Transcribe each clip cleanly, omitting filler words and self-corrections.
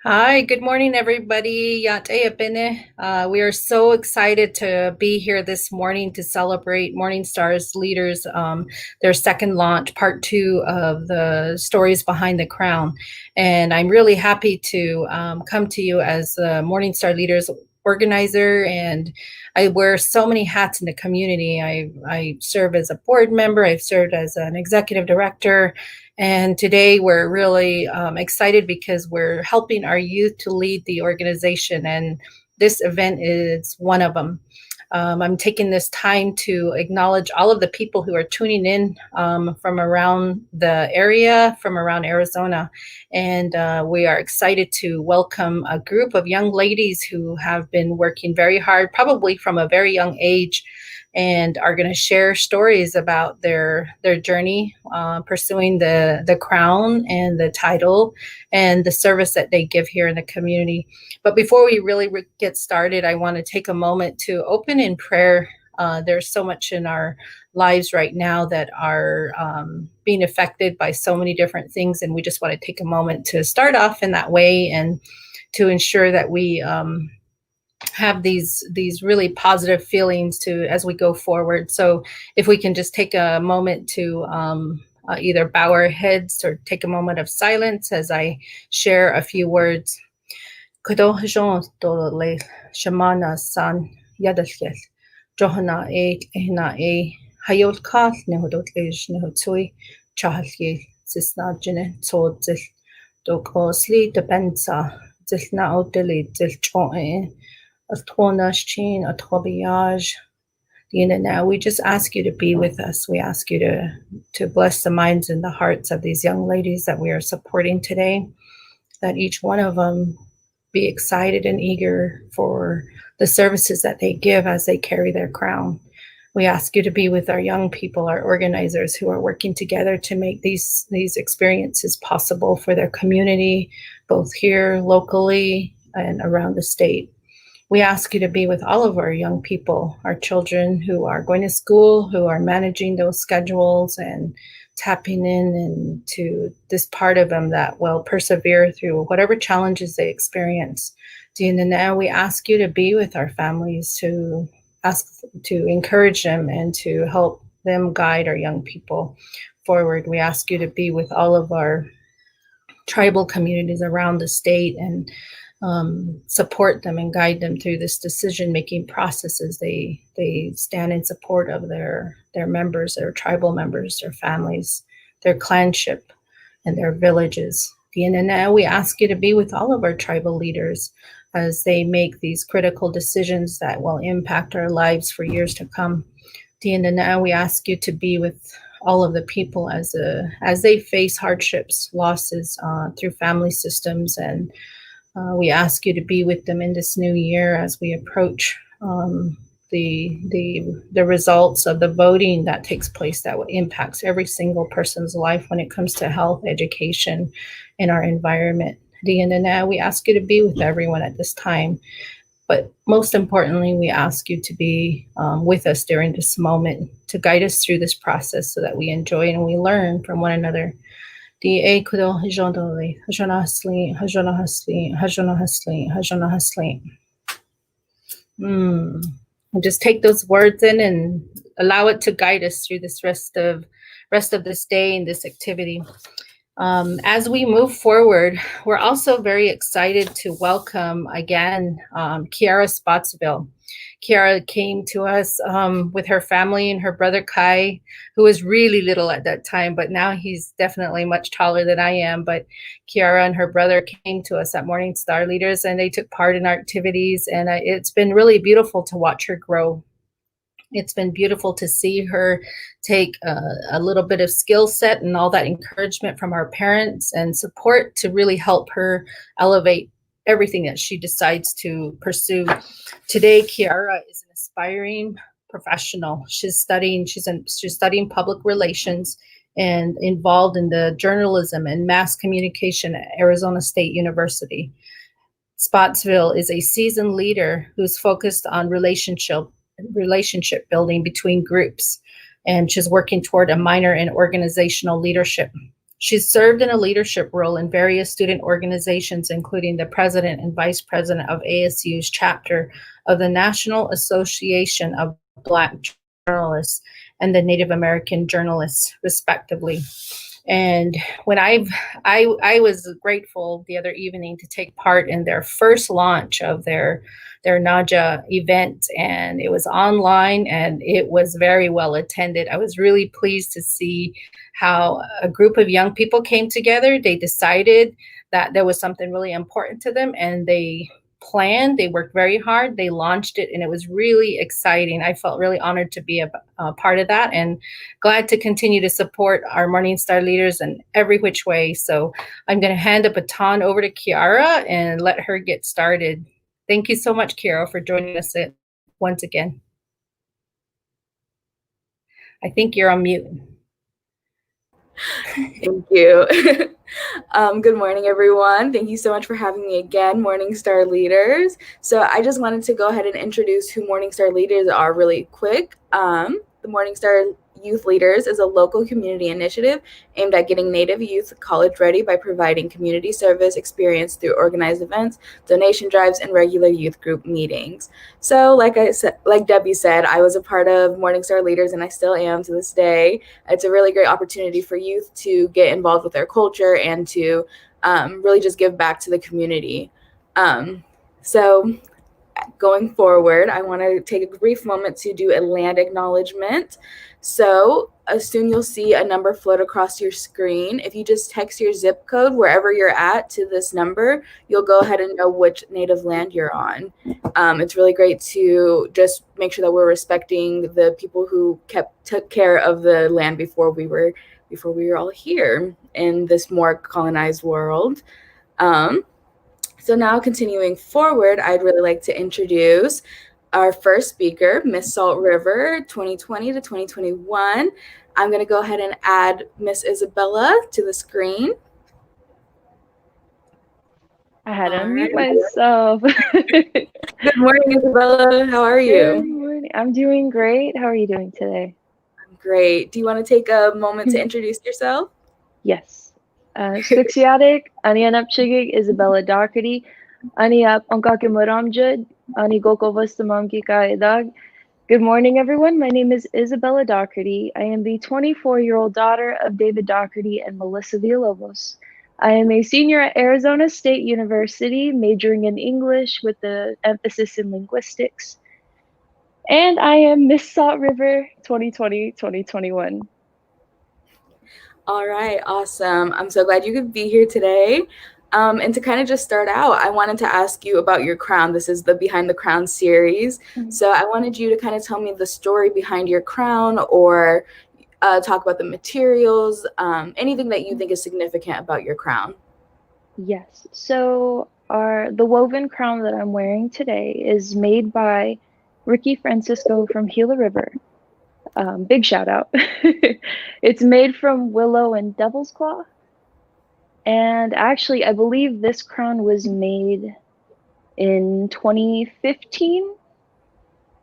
Hi, good morning, everybody. We are so excited to be here this morning to celebrate Morning Stars Leaders, their second launch, part two of the Stories Behind the Crown. And I'm really happy to come to you as the Morning Star Leaders organizer, and I wear so many hats in the community. I serve as a board member, I've served as an executive director, and today we're really excited because we're helping our youth to lead the organization, and this event is one of them. I'm taking this time to acknowledge all of the people who are tuning in from around the area, from around Arizona. And we are excited to welcome a group of young ladies who have been working very hard, probably from a very young age, and are going to share stories about their journey pursuing the crown and the title and the service that they give here in the community. But before we really get started, I want to take a moment to open in prayer. There's so much in our lives right now that are being affected by so many different things, and we just want to take a moment to start off in that way and to ensure that we have these really positive feelings to as we go forward. So if we can just take a moment to either bow our heads or take a moment of silence as I share a few words. Shamana san yadalkel Johana ehna hayol kal nehodotlish nehotsui chahalki sisnajine tsodzil dok osli depensa zilna odili zilchoe Atronashchin, Atrobiyaj. Now we just ask you to be with us. We ask you to bless the minds and the hearts of these young ladies that we are supporting today, that each one of them be excited and eager for the services that they give as they carry their crown. We ask you to be with our young people, our organizers who are working together to make these experiences possible for their community, both here locally and around the state. We ask you to be with all of our young people, our children who are going to school, who are managing those schedules and tapping in into this part of them that will persevere through whatever challenges they experience. Now we ask you to be with our families, to encourage them and to help them guide our young people forward. We ask you to be with all of our tribal communities around the state and support them and guide them through this decision-making process as they stand in support of their members, their tribal members, their families, their clanship, and their villages. And now we ask you to be with all of our tribal leaders as they make these critical decisions that will impact our lives for years to come. And now we ask you to be with all of the people as they face hardships, losses through family systems, and we ask you to be with them in this new year as we approach the results of the voting that takes place that impacts every single person's life when it comes to health, education, and our environment. And we ask you to be with everyone at this time. But most importantly, we ask you to be with us during this moment, to guide us through this process so that we enjoy and we learn from one another. And just take those words in and allow it to guide us through this rest of this day and this activity. As we move forward, we're also very excited to welcome again Kiara Spotsville. Kiara came to us with her family and her brother Kai, who was really little at that time, but now he's definitely much taller than I am. But Kiara and her brother came to us at Morning Star Leaders, and they took part in our activities, and it's been really beautiful to watch her grow. It's been beautiful to see her take a little bit of skill set and all that encouragement from our parents and support to really help her elevate everything that she decides to pursue. Today, Kiara is an aspiring professional. She's studying public relations and involved in the journalism and mass communication at Arizona State University. Spotsville is a seasoned leader who's focused on relationship building between groups, and she's working toward a minor in organizational leadership. She's served in a leadership role in various student organizations, including the president and vice president of ASU's chapter of the National Association of Black Journalists and the Native American Journalists, respectively. And when I was grateful the other evening to take part in their first launch of their NAJA event, and it was online and it was very well attended. I was really pleased to see how a group of young people came together. They decided that there was something really important to them, and they worked very hard, they launched it, and it was really exciting. I felt really honored to be a part of that, and glad to continue to support our Morningstar leaders in every which way. So I'm going to hand the baton over to Kiara and let her get started. Thank you so much, Kiara, for joining us once again. I think you're on mute. Thank you. Good morning, everyone. Thank you so much for having me again, Morningstar Leaders. So I just wanted to go ahead and introduce who Morningstar Leaders are really quick. The Morningstar Youth Leaders is a local community initiative aimed at getting Native youth college ready by providing community service experience through organized events, donation drives, and regular youth group meetings. So like Debbie said, I was a part of Morningstar Leaders, and I still am to this day. It's a really great opportunity for youth to get involved with their culture and to really just give back to the community. So going forward, I want to take a brief moment to do a land acknowledgement. So soon you'll see a number float across your screen. If you just text your zip code wherever you're at to this number, you'll go ahead and know which native land you're on. It's really great to just make sure that we're respecting the people who took care of the land before we were all here in this more colonized world. So now continuing forward, I'd really like to introduce our first speaker, Miss Salt River, 2020 to 2021. I'm going to go ahead and add Miss Isabella to the screen. I had to unmute myself. Good morning, Isabella. How are you? Good morning. I'm doing great. How are you doing today? I'm great. Do you want to take a moment to introduce yourself? Yes. Sixiatic, Anianap Chigig, Isabella Doherty, Aniap Onkake Muramjud, Ani Gokovastamamki Kaedag. Good morning, everyone. My name is Isabella Doherty. I am the 24-year-old daughter of David Doherty and Melissa Villalobos. I am a senior at Arizona State University, majoring in English with the emphasis in linguistics. And I am Miss Salt River 2020-2021. All right, awesome. I'm so glad you could be here today. And to kind of just start out, I wanted to ask you about your crown. This is the Behind the Crown series. Mm-hmm. So I wanted you to kind of tell me the story behind your crown, or talk about the materials, anything that you think is significant about your crown. Yes. So the woven crown that I'm wearing today is made by Ricky Francisco from Gila River. Big shout out. It's made from willow and devil's claw. And actually, I believe this crown was made in 2015.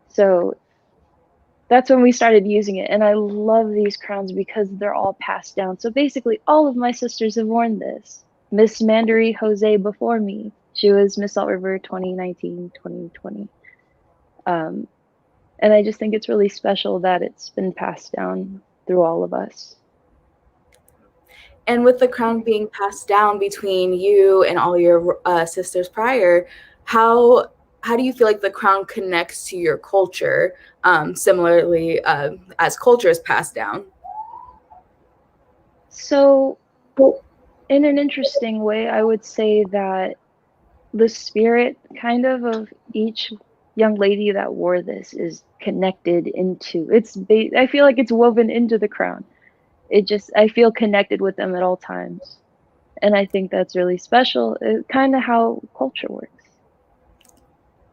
So that's when we started using it. And I love these crowns because they're all passed down. So basically, all of my sisters have worn this. Miss Mandarie Jose before me, she was Miss Salt River 2019, 2020. And I just think it's really special that it's been passed down through all of us. And with the crown being passed down between you and all your sisters prior, how do you feel like the crown connects to your culture, similarly as culture is passed down? So in an interesting way, I would say that the spirit kind of each young lady that wore this is connected into I feel like it's woven into the crown. I feel connected with them at all times. And I think that's really special. It's kind of how culture works.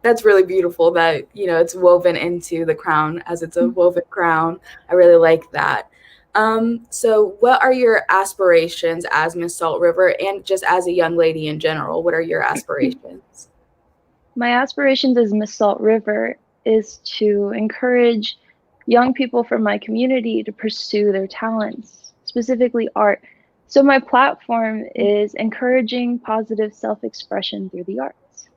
That's really beautiful that, it's woven into the crown as it's a woven crown. I really like that. So what are your aspirations as Miss Salt River, and just as a young lady in general? What are your aspirations? My aspirations as Miss Salt River is to encourage young people from my community to pursue their talents, specifically art. So my platform is encouraging positive self-expression through the arts.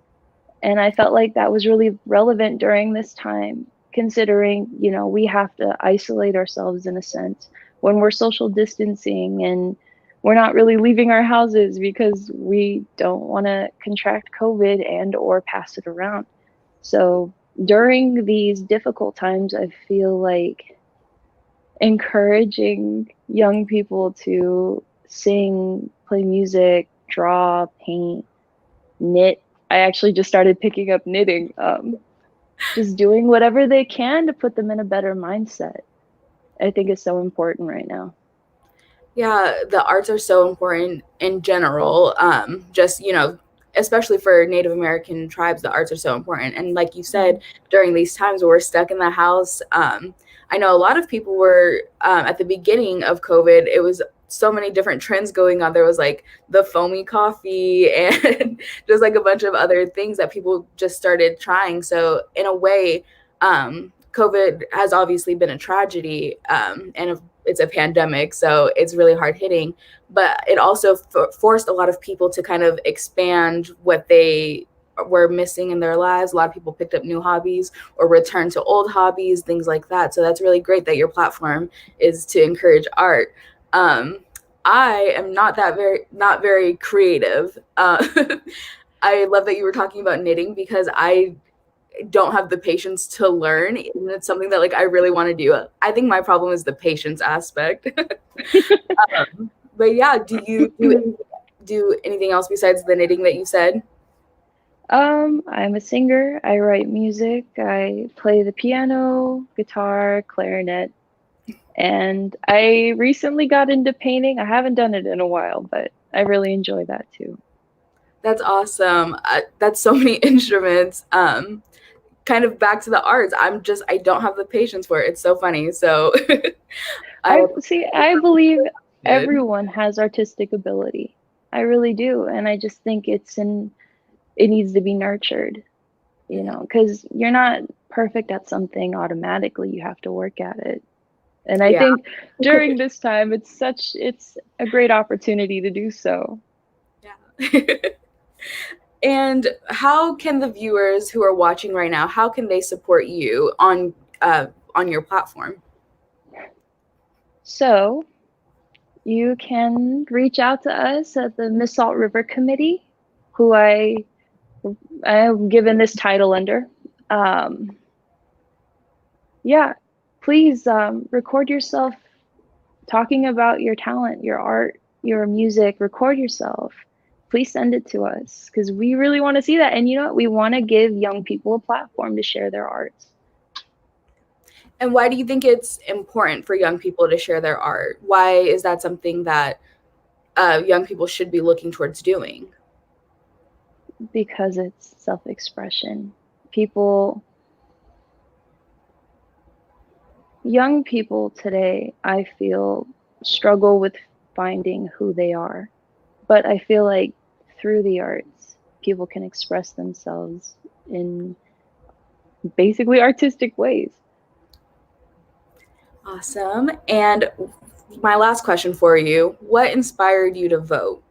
And I felt like that was really relevant during this time, considering, we have to isolate ourselves in a sense when we're social distancing and we're not really leaving our houses because we don't want to contract COVID and or pass it around. So during these difficult times, I feel like encouraging young people to sing, play music, draw, paint, knit. I actually just started picking up knitting. Just doing whatever they can to put them in a better mindset. I think is so important right now. Yeah, the arts are so important in general. Just, especially for Native American tribes, the arts are so important. And like you said, during these times where we're stuck in the house, I know a lot of people were, at the beginning of COVID, it was so many different trends going on. There was like the foamy coffee and just like a bunch of other things that people just started trying. So in a way, COVID has obviously been a tragedy, and it's a pandemic, so it's really hard hitting, but it also forced a lot of people to kind of expand what they were missing in their lives. A lot of people picked up new hobbies or returned to old hobbies, things like that. So that's really great that your platform is to encourage art. I am not very creative. I love that you were talking about knitting because I don't have the patience to learn, and it's something that like I really want to do. I think my problem is the patience aspect. But yeah, do you do anything else besides the knitting that you said? I'm a singer. I write music. I play the piano, guitar, clarinet, and I recently got into painting. I haven't done it in a while, but I really enjoy that too. That's awesome. That's so many instruments. Kind of back to the arts. I don't have the patience for it. It's so funny. So I believe everyone has artistic ability. I really do. And I just think it needs to be nurtured, because you're not perfect at something automatically. You have to work at it. And I think during this time, it's a great opportunity to do so. Yeah. And how can the viewers who are watching right now, how can they support you on your platform? So you can reach out to us at the Miss Salt River Committee, who I am given this title under. Please record yourself talking about your talent, your art, your music. Record yourself. Please send it to us because we really want to see that. And you know what? We want to give young people a platform to share their arts. And why do you think it's important for young people to share their art? Why is that something that young people should be looking towards doing? Because it's self-expression. Young people today, I feel, struggle with finding who they are. But I feel like through the arts, people can express themselves in basically artistic ways. Awesome. And my last question for you, what inspired you to vote?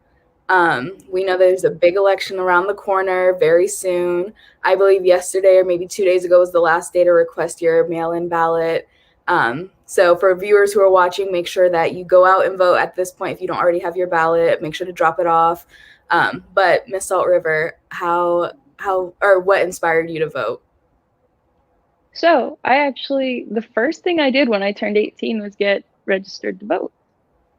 We know there's a big election around the corner very soon. I believe yesterday or maybe 2 days ago was the last day to request your mail-in ballot. So for viewers who are watching, make sure that you go out and vote at this point. If you don't already have your ballot, make sure to drop it off. But Miss Salt River, what inspired you to vote? So the first thing I did when I turned 18 was get registered to vote.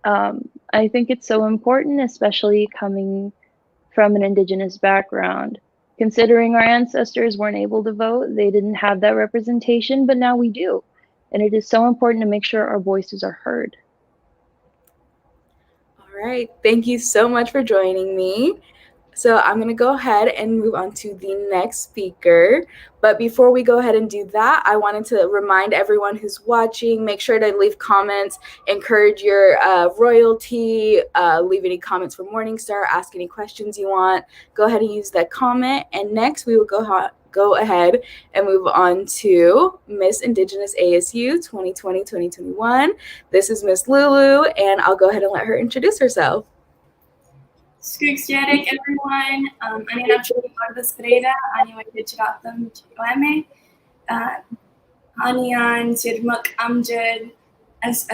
I think it's so important, especially coming from an Indigenous background. Considering our ancestors weren't able to vote, they didn't have that representation, but now we do. And it is so important to make sure our voices are heard. All right. Thank you so much for joining me. So I'm going to go ahead and move on to the next speaker. But before we go ahead and do that, I wanted to remind everyone who's watching, make sure to leave comments, encourage your royalty, leave any comments for Morningstar, ask any questions you want. Go ahead and use that comment. And next we will go ahead and move on to Miss Indigenous ASU 2020-2021. This is Miss Lulu, and I'll go ahead and let her introduce herself. Skugstjarik, everyone. Ani načuji Lourdes Pereira, ani wajdichiratam chiwame. Ani an sirmuk amjad as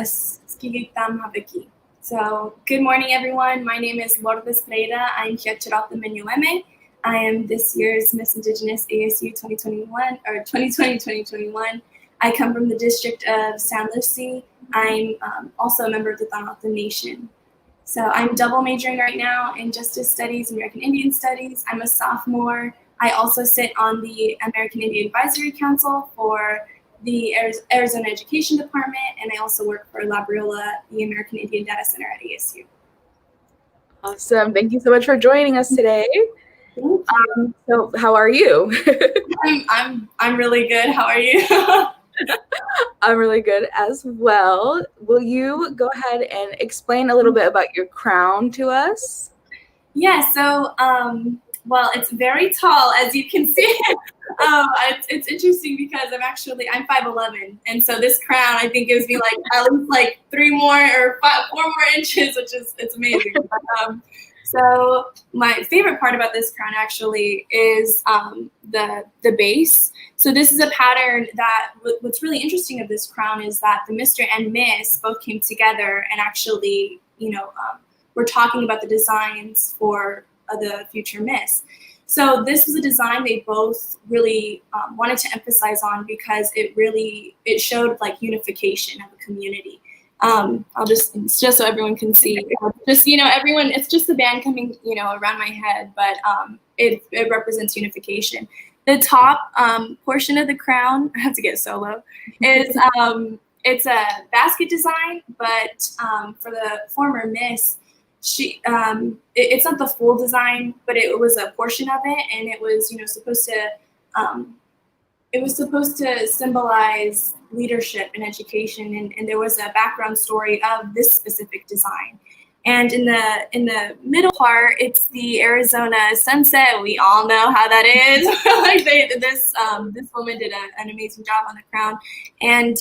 skigitam habiki. So, good morning, everyone. My name is Lourdes Pereira. I'm Hiachiratam Menyueme. I am this year's Miss Indigenous ASU 2021 or 2020-2021. I come from the district of San Lucie. I'm also a member of the Thanatha Nation. So I'm double majoring right now in Justice Studies, American Indian Studies. I'm a sophomore. I also sit on the American Indian Advisory Council for the Arizona Education Department, and I also work for Labriola, the American Indian Data Center at ASU. Awesome. Thank you so much for joining us today. Thank you. So how are you? I'm really good. How are you? I'm really good as well. Will you go ahead and explain a little bit about your crown to us? Yeah, so, well, it's very tall, as you can see. It's interesting because I'm 5'11", and so this crown, I think, gives me at least 3 more or 4 more inches, which is, it's amazing. But, so my favorite part about this crown actually is the base. So this is a pattern that what's really interesting of this crown is that the Mr. and Miss both came together and actually, we're talking about the designs for the future Miss. So this was a design they both really wanted to emphasize on because it showed unification of a community. It's just so everyone can see, everyone, it's just the band coming, around my head, but it represents unification. The top portion of the crown, I have to get solo, is it's a basket design, but for the former Miss, it's not the full design, but it was a portion of it, and it was, supposed to symbolize leadership and education, and there was a background story of this specific design. And in the middle part, it's the Arizona sunset. We all know how that is. This woman did an amazing job on the crown. And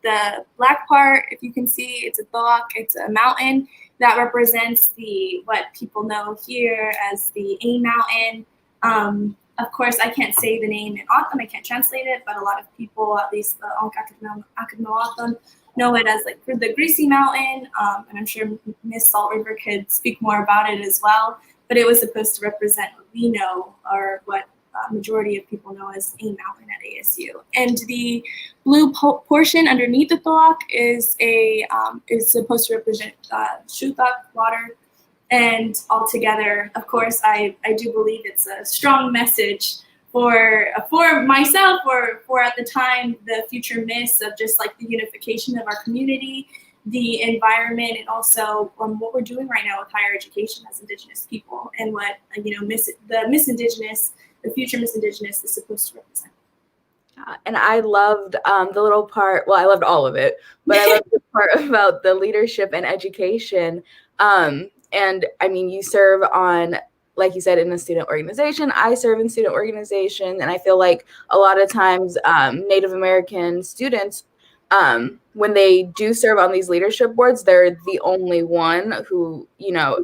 the black part, if you can see, it's a block. It's a mountain that represents what people know here as the A Mountain. Of course, I can't say the name in O'odham. I can't translate it, but a lot of people, at least the O'odham, know it as the Greasy Mountain, and I'm sure Miss Salt River could speak more about it as well. But it was supposed to represent what we know, or what majority of people know as A Mountain at ASU. And the blue portion underneath the thoak is supposed to represent Shuthak, water. And altogether, of course, I do believe it's a strong message for myself, or for at the time the future Miss, of just the unification of our community, the environment, and also what we're doing right now with higher education as Indigenous people, and what the Miss Indigenous, the future Miss Indigenous, is supposed to represent. And I loved the little part. Well, I loved all of it, but I loved the part about the leadership and education. And I mean, you serve on, like you said, in a student organization. I serve in student organization, and I feel like a lot of times Native American students, when they do serve on these leadership boards, they're the only one who,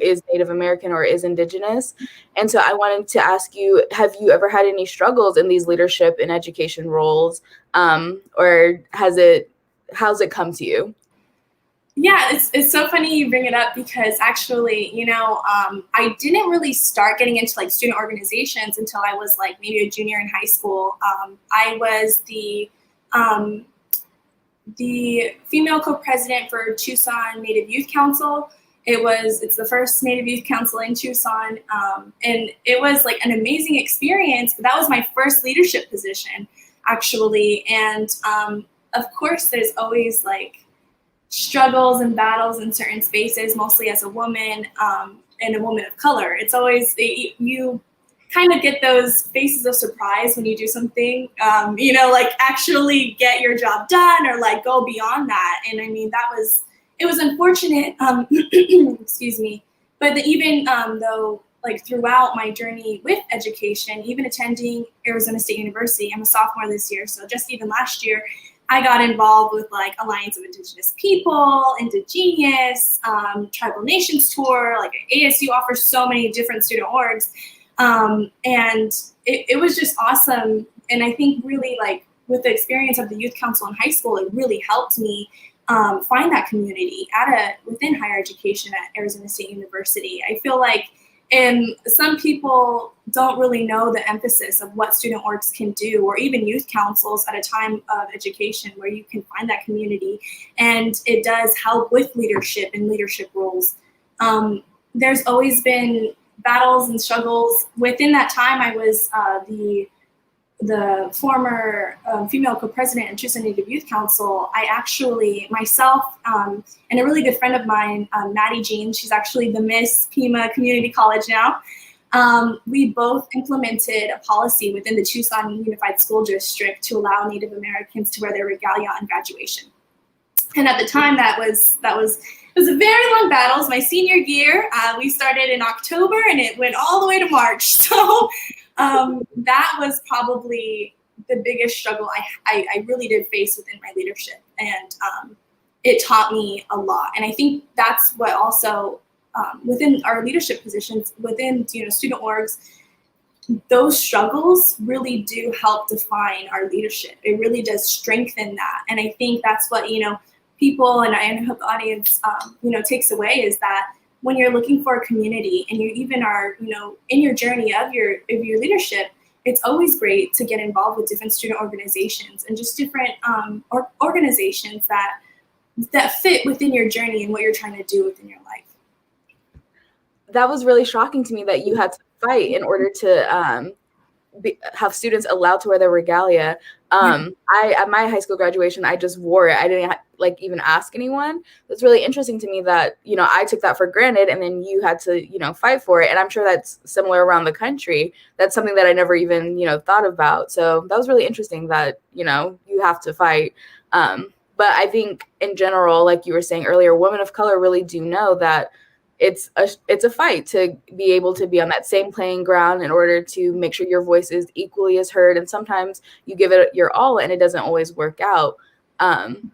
is Native American or is Indigenous. And so I wanted to ask you, have you ever had any struggles in these leadership and education roles, or how's it come to you? Yeah, it's so funny you bring it up, because actually, I didn't really start getting into student organizations until I was maybe a junior in high school. I was the female co-president for Tucson Native Youth Council. It's the first Native Youth Council in Tucson, and it was an amazing experience. But that was my first leadership position, actually. And of course, there's always struggles and battles in certain spaces, mostly as a woman. and a woman of color. It's always, you kind of get those faces of surprise when you do something, like actually get your job done or like go beyond that. And I mean, it was unfortunate, excuse me, but even though like throughout my journey with education, even attending Arizona State University, I'm a sophomore this year, so just even last year, I got involved with like Alliance of Indigenous People, Indigenious, Tribal Nations Tour, like ASU offers so many different student orgs. And it was just awesome. And I think really like with the experience of the youth council in high school, it really helped me find that community within higher education at Arizona State University. I feel like some people don't really know the emphasis of what student orgs can do, or even youth councils at a time of education where you can find that community. And it does help with leadership and leadership roles. There's always been battles and struggles. Within that time, I was the former female co-president of Tucson Native Youth Council. I actually, myself and a really good friend of mine, Maddie Jean, she's actually the Miss Pima Community College now. We both implemented a policy within the Tucson Unified School District to allow Native Americans to wear their regalia on graduation. And at the time, it was a very long battle. It was my senior year. We started in October and it went all the way to March. So that was probably the biggest struggle I really did face within my leadership. And it taught me a lot. And I think that's what also within our leadership positions, within student orgs, those struggles really do help define our leadership. It really does strengthen that. And I think that's what, people, and I hope the audience, takes away, is that when you're looking for a community and you even are, in your journey of your leadership, it's always great to get involved with different student organizations and just different organizations that fit within your journey and what you're trying to do within your life. That was really shocking to me that you had to fight in order to have students allowed to wear their regalia. At my high school graduation, I just wore it. I didn't even ask anyone. It's really interesting to me that, I took that for granted, and then you had to, fight for it. And I'm sure that's similar around the country. That's something that I never even, thought about. So that was really interesting that, you have to fight. But I think in general, like you were saying earlier, women of color really do know that it's a fight to be able to be on that same playing ground in order to make sure your voice is equally as heard. And sometimes you give it your all and it doesn't always work out.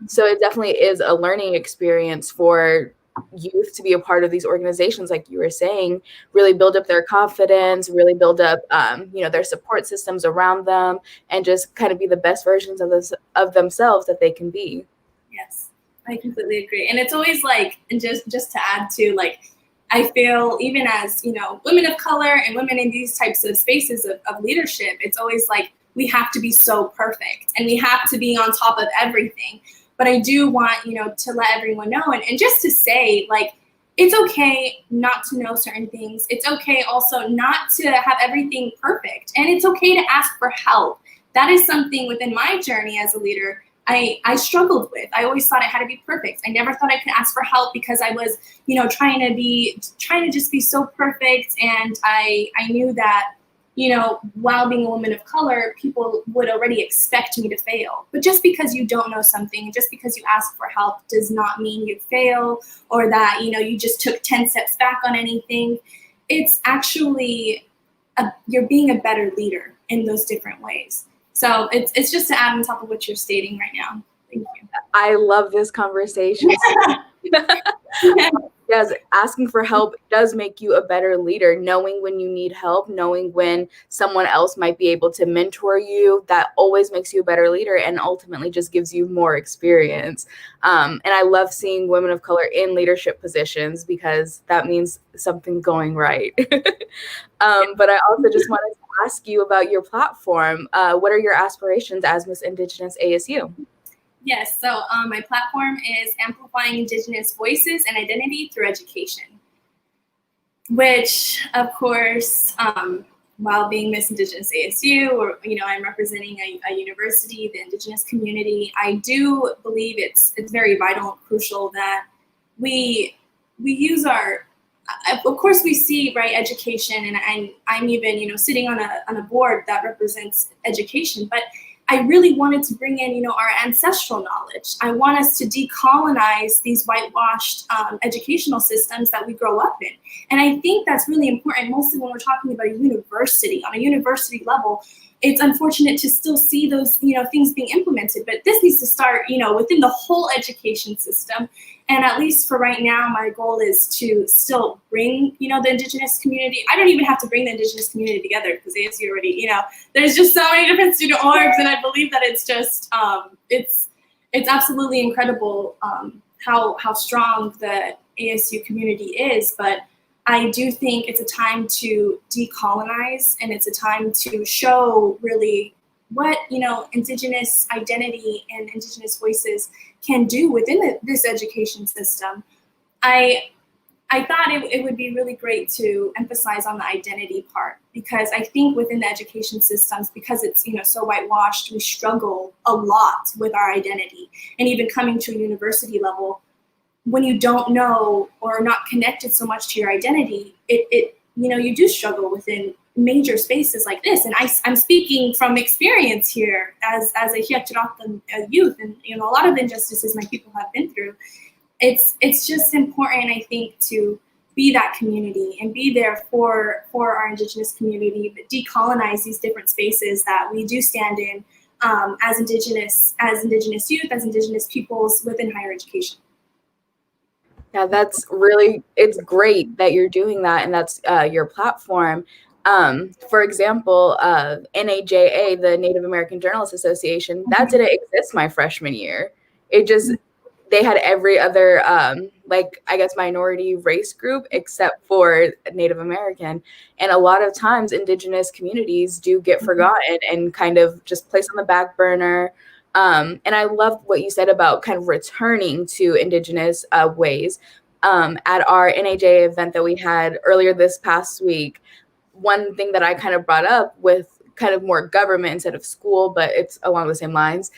So it definitely is a learning experience for youth to be a part of these organizations, like you were saying, really build up their confidence, really build up, their support systems around them, and just kind of be the best versions of themselves that they can be. Yes, I completely agree. And it's always and just to add to, I feel even as, women of color and women in these types of spaces of leadership, it's always we have to be so perfect and we have to be on top of everything. But I do want, to let everyone know and just to say, it's okay not to know certain things. It's okay also not to have everything perfect. And it's okay to ask for help. That is something within my journey as a leader I struggled with. I always thought it had to be perfect. I never thought I could ask for help because I was, trying to just be so perfect. And I knew that, while being a woman of color, people would already expect me to fail. But just because you don't know something, just because you ask for help does not mean you fail, or that, you just took 10 steps back on anything. It's actually, you're being a better leader in those different ways. So it's just to add on top of what you're stating right now. Thank you. I love this conversation. Yes, asking for help does make you a better leader. Knowing when you need help, knowing when someone else might be able to mentor you, that always makes you a better leader and ultimately just gives you more experience. And I love seeing women of color in leadership positions because that means something's going right. But I also just wanted to ask you about your platform. What are your aspirations as Miss Indigenous ASU? Yes, so my platform is Amplifying Indigenous Voices and Identity Through Education, which, of course, while being Miss Indigenous ASU, or I'm representing a university, the Indigenous community, I do believe it's very vital and crucial that we use our of course we see, right, education, and I'm even, you know, sitting on a board that represents education, but I really wanted to bring in, you know, our ancestral knowledge. I want us to decolonize these whitewashed educational systems that we grow up in. And I think that's really important, mostly when we're talking about a university. On a university level, it's unfortunate to still see those, you know, things being implemented, but this needs to start, you know, within the whole education system. And at least for right now, my goal is to still bring, you know, the Indigenous community. I don't even have to bring the Indigenous community together because ASU already, you know, there's just so many different student orgs, and I believe that it's just, it's absolutely incredible how strong the ASU community is. But I do think it's a time to decolonize, and it's a time to show really what, you know, Indigenous identity and Indigenous voices can do within this education system. I thought it would be really great to emphasize on the identity part, because I think within the education systems, because it's, you know, so whitewashed, we struggle a lot with our identity. And even coming to a university level, when you don't know or not connected so much to your identity, it you know, you do struggle within major spaces like this. And I'm speaking from experience here as a Hiachiratan youth, and, you know, a lot of injustices my people have been through. It's just important, I think, to be that community and be there for our Indigenous community, but decolonize these different spaces that we do stand in as Indigenous youth, as Indigenous peoples within higher education. Yeah, it's great that you're doing that, and that's your platform. For example, NAJA, the Native American Journalists Association, that didn't exist my freshman year. They had every other, like, I guess, minority race group except for Native American. And a lot of times Indigenous communities do get forgotten and kind of just placed on the back burner. And I love what you said about kind of returning to Indigenous ways. At our NAJA event that we had earlier this past week, one thing that I kind of brought up with kind of more government instead of school, but it's along the same lines.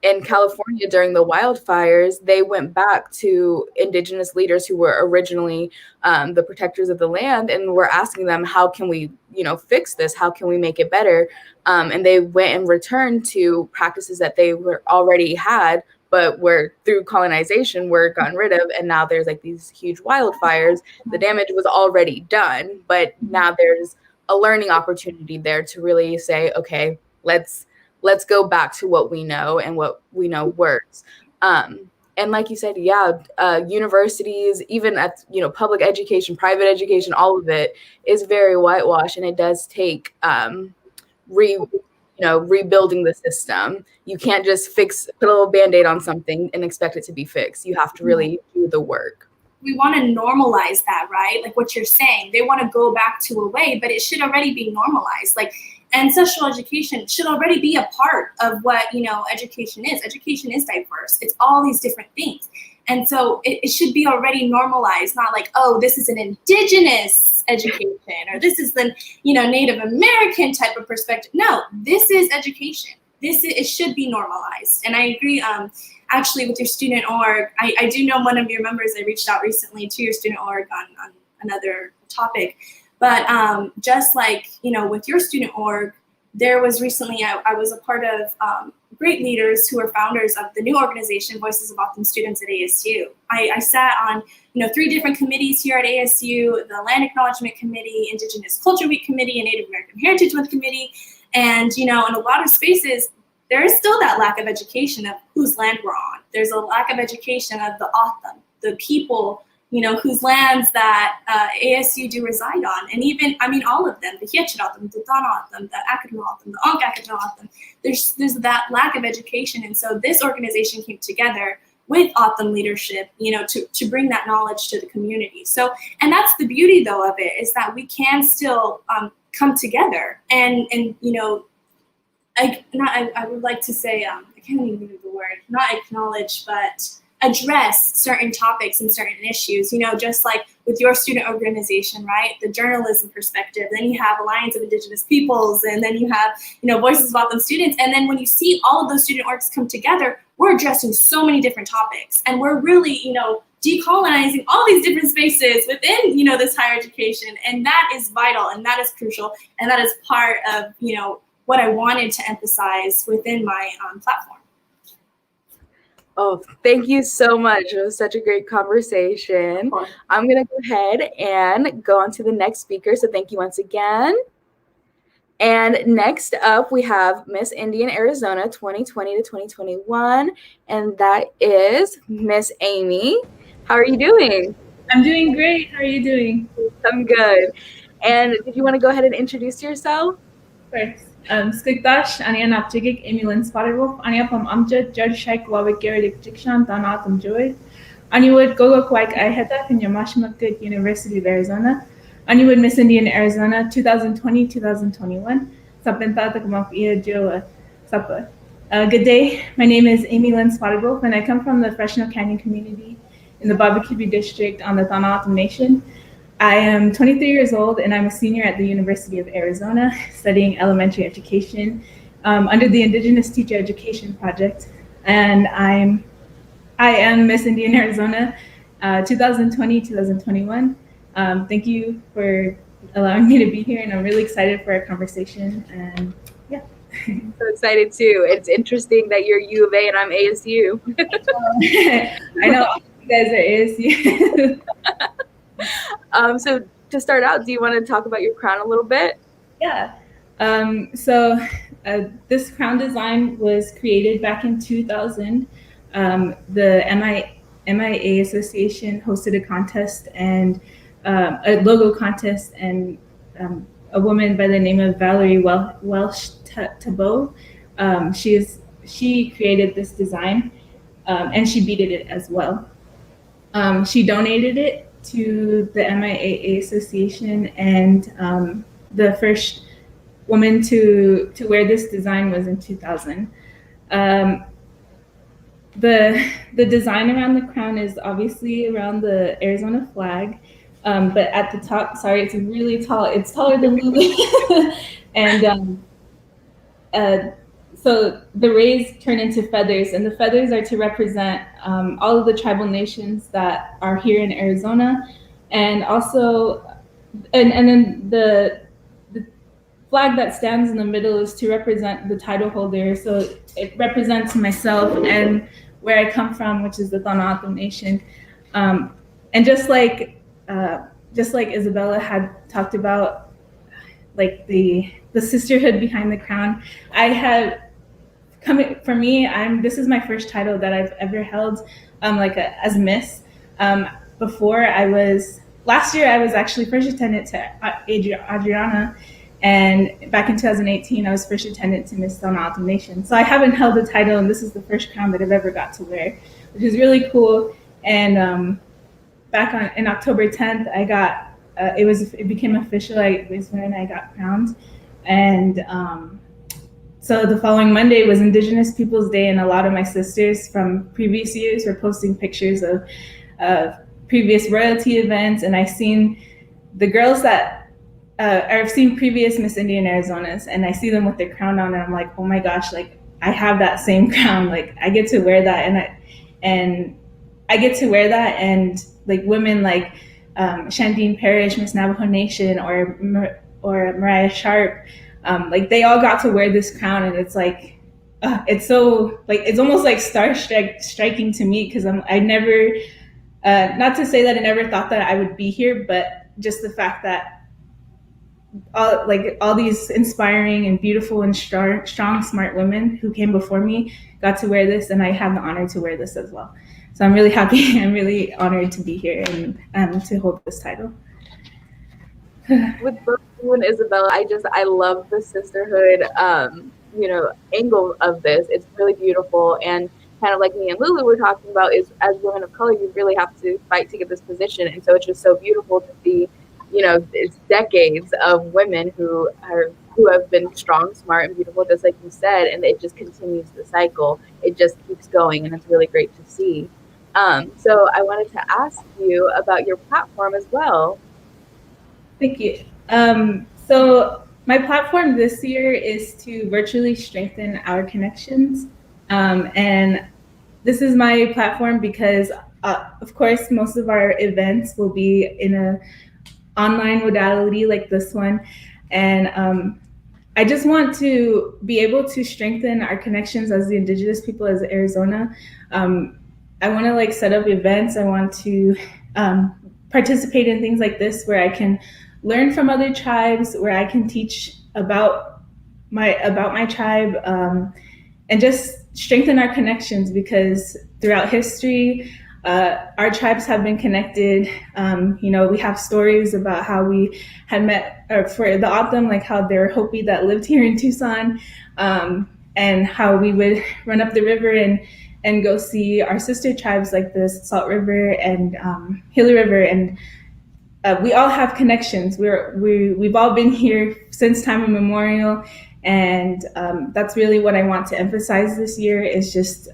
In California during the wildfires, they went back to Indigenous leaders who were originally the protectors of the land, and were asking them, how can we, you know, fix this? How can we make it better? And they went and returned to practices that they were already had, but were through colonization were gotten rid of. And now there's like these huge wildfires. The damage was already done, but now there's a learning opportunity there to really say, okay, let's go back to what we know and what we know works. And like you said, yeah, universities, even at, you know, public education, private education, all of it is very whitewashed, and it does take rebuilding the system. You can't just put a little Band-Aid on something and expect it to be fixed. You have to really do the work. We want to normalize that, right? Like what you're saying, they want to go back to a way, but it should already be normalized. Like ancestral education should already be a part of what, you know, education is. Education is diverse. It's all these different things. And so it should be already normalized, not like, oh, this is an Indigenous education, or this is the, you know, Native American type of perspective. No, this is education. It should be normalized. And I agree, actually, with your student org. I do know one of your members. I reached out recently to your student org on another topic. But just like, you know, with your student org, there was recently, I was a part of great leaders who are founders of the new organization, Voices of O'odham Students at ASU. I sat on, you know, 3 different committees here at ASU: the Land Acknowledgement Committee, Indigenous Culture Week Committee, and Native American Heritage Month Committee. And, you know, in a lot of spaces, there is still that lack of education of whose land we're on. There's a lack of education of the O'odham, the people, you know, whose lands that ASU do reside on. And even, I mean, all of them, the Hiachiratan, the Dana O'odham, the Akedna O'odham, the Ankh Akedna O'odham, there's that lack of education. And so this organization came together with O'odham leadership, you know, to bring that knowledge to the community. So, and that's the beauty, though, of it, is that we can still come together and you know, I would like to say, I can't even think of the word, not acknowledge, but address certain topics and certain issues, you know, just like with your student organization, right? The journalism perspective, then you have Alliance of Indigenous Peoples, and then you have, you know, Voices of O'odham Students. And then when you see all of those student orgs come together, we're addressing so many different topics, and we're really, you know, decolonizing all these different spaces within, this higher education. And that is vital, and that is crucial, and that is part of, what I wanted to emphasize within my platform. Oh, thank you so much. It was such a great conversation. I'm going to go ahead and go on to the next speaker. So thank you once again. And next up, we have Miss Indian Arizona 2020 to 2021, and that is Miss Amy. How are you doing? I'm doing great. How are you doing? I'm good. And did you want to go ahead and introduce yourself? First, Skikdash, Ania Napjigik, Amy Lynn Spotterwolf, Ania Pam Amjad, Judge Shaik Wawik Geridik Jikshan, Danatum Joy, Aniwood Gogo Kwaik Iheta, in Yamashmakut University of Arizona, Aniwood Miss Indian Arizona 2020-2021, Sapenta Takamafia Joa Sapa. Good day. My name is Amy Lynn Spotterwolf, and I come from the Fresno Canyon community in the Babakibi district on the Danatum Nation. I am 23 years old, and I'm a senior at the University of Arizona studying elementary education under the Indigenous Teacher Education Project. And I am Miss Indian Arizona 2020-2021. Thank you for allowing me to be here, and I'm really excited for our conversation. And yeah. So excited too. It's interesting that you're U of A and I'm ASU. I know you guys are ASU. So to start out, do you want to talk about your crown a little bit? Yeah. So this crown design was created back in 2000. The MIA Association hosted a contest and a logo contest, and a woman by the name of Valerie Welsh Tabot, she created this design, and she beaded it as well. She donated it to the MIAA Association, and the first woman to wear this design was in 2000. The design around the crown is obviously around the Arizona flag, but at the top, sorry, it's really tall. It's taller than Lulu, and so the rays turn into feathers, and the feathers are to represent all of the tribal nations that are here in Arizona, and also, and then the flag that stands in the middle is to represent the title holder. So it represents myself and where I come from, which is the Danatum Nation. And just like Isabella had talked about, like the sisterhood behind the crown, for me, this is my first title that I've ever held, as Miss. Last year I was actually first attendant to Adriana, and back in 2018 I was first attendant to Miss Danatum Nation. So I haven't held a title, and this is the first crown that I've ever got to wear, which is really cool. And back in October 10th, I got it became official. I was when I got crowned, and so the following Monday was Indigenous Peoples Day, and a lot of my sisters from previous years were posting pictures of previous royalty events, and I've seen the girls that I've seen previous Miss Indian Arizonas, and I see them with their crown on, and I'm like, oh my gosh, like I have that same crown, like I get to wear that, and I get to wear that, and like women like Shandine Parrish, Miss Navajo Nation, or Mariah Sharp, like they all got to wear this crown, and it's like it's so like it's almost like striking to me, because I never, not to say that I never thought that I would be here, but just the fact that all these inspiring and beautiful and strong, smart women who came before me got to wear this, and I have the honor to wear this as well. So I'm really happy. I'm really honored to be here and to hold this title. With both you and Isabella, I love the sisterhood, angle of this. It's really beautiful, and kind of like me and Lulu were talking about, is as women of color, you really have to fight to get this position, and so it's just so beautiful to see. It's decades of women who have been strong, smart, and beautiful, just like you said, and it just continues the cycle. It just keeps going, and it's really great to see. So I wanted to ask you about your platform as well. Thank you. So my platform this year is to virtually strengthen our connections. And this is my platform because of course, most of our events will be in a online modality like this one. And I just want to be able to strengthen our connections as the Indigenous people as Arizona. I want to like set up events. I want to participate in things like this where I can learn from other tribes, where I can teach about my tribe, and just strengthen our connections, because throughout history, our tribes have been connected. We have stories about how we had met, or for the O'odham, like how they were Hopi that lived here in Tucson, and how we would run up the river and go see our sister tribes like the Salt River and Gila River, and we all have connections. We've all been here since time immemorial, and that's really what I want to emphasize this year, is just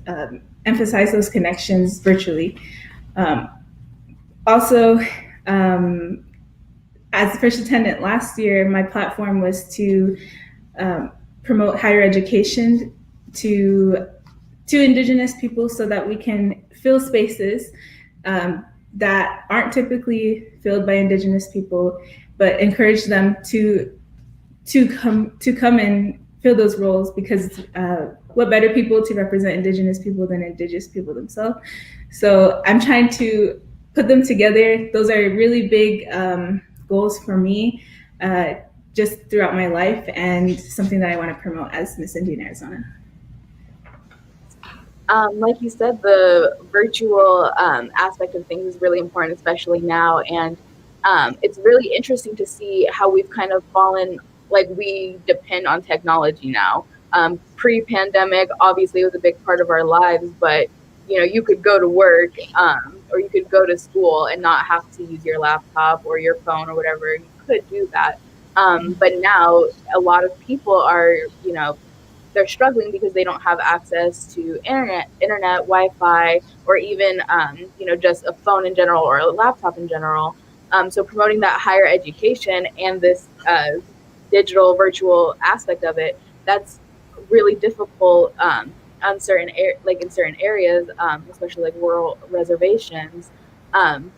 emphasize those connections virtually. Also, as first attendant last year, my platform was to promote higher education to Indigenous people, so that we can fill spaces that aren't typically filled by Indigenous people, but encourage them to come and fill those roles, because what better people to represent Indigenous people than Indigenous people themselves? So I'm trying to put them together. Those are really big goals for me, just throughout my life, and something that I want to promote as Miss Indian Arizona. Like you said, the virtual aspect of things is really important, especially now. And it's really interesting to see how we've kind of fallen, like we depend on technology now. Pre-pandemic, obviously, it was a big part of our lives, but you could go to work or you could go to school and not have to use your laptop or your phone or whatever. You could do that. But now a lot of people are, they're struggling because they don't have access to internet, Wi-Fi, or even, just a phone in general or a laptop in general. So promoting that higher education and this digital virtual aspect of it, that's really difficult in certain areas, especially like rural reservations. And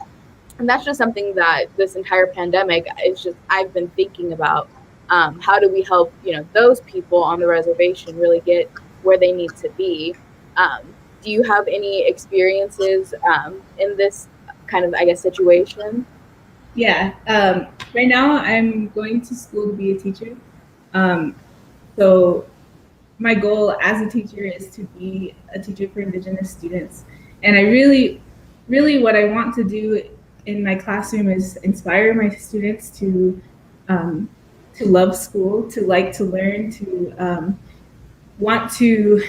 that's just something that this entire pandemic is just, I've been thinking about. How do we help, those people on the reservation really get where they need to be? Do you have any experiences in this kind of, I guess, situation? Yeah. Right now, I'm going to school to be a teacher. So my goal as a teacher is to be a teacher for Indigenous students. And I really, what I want to do in my classroom is inspire my students to love school, to like to learn, to want to,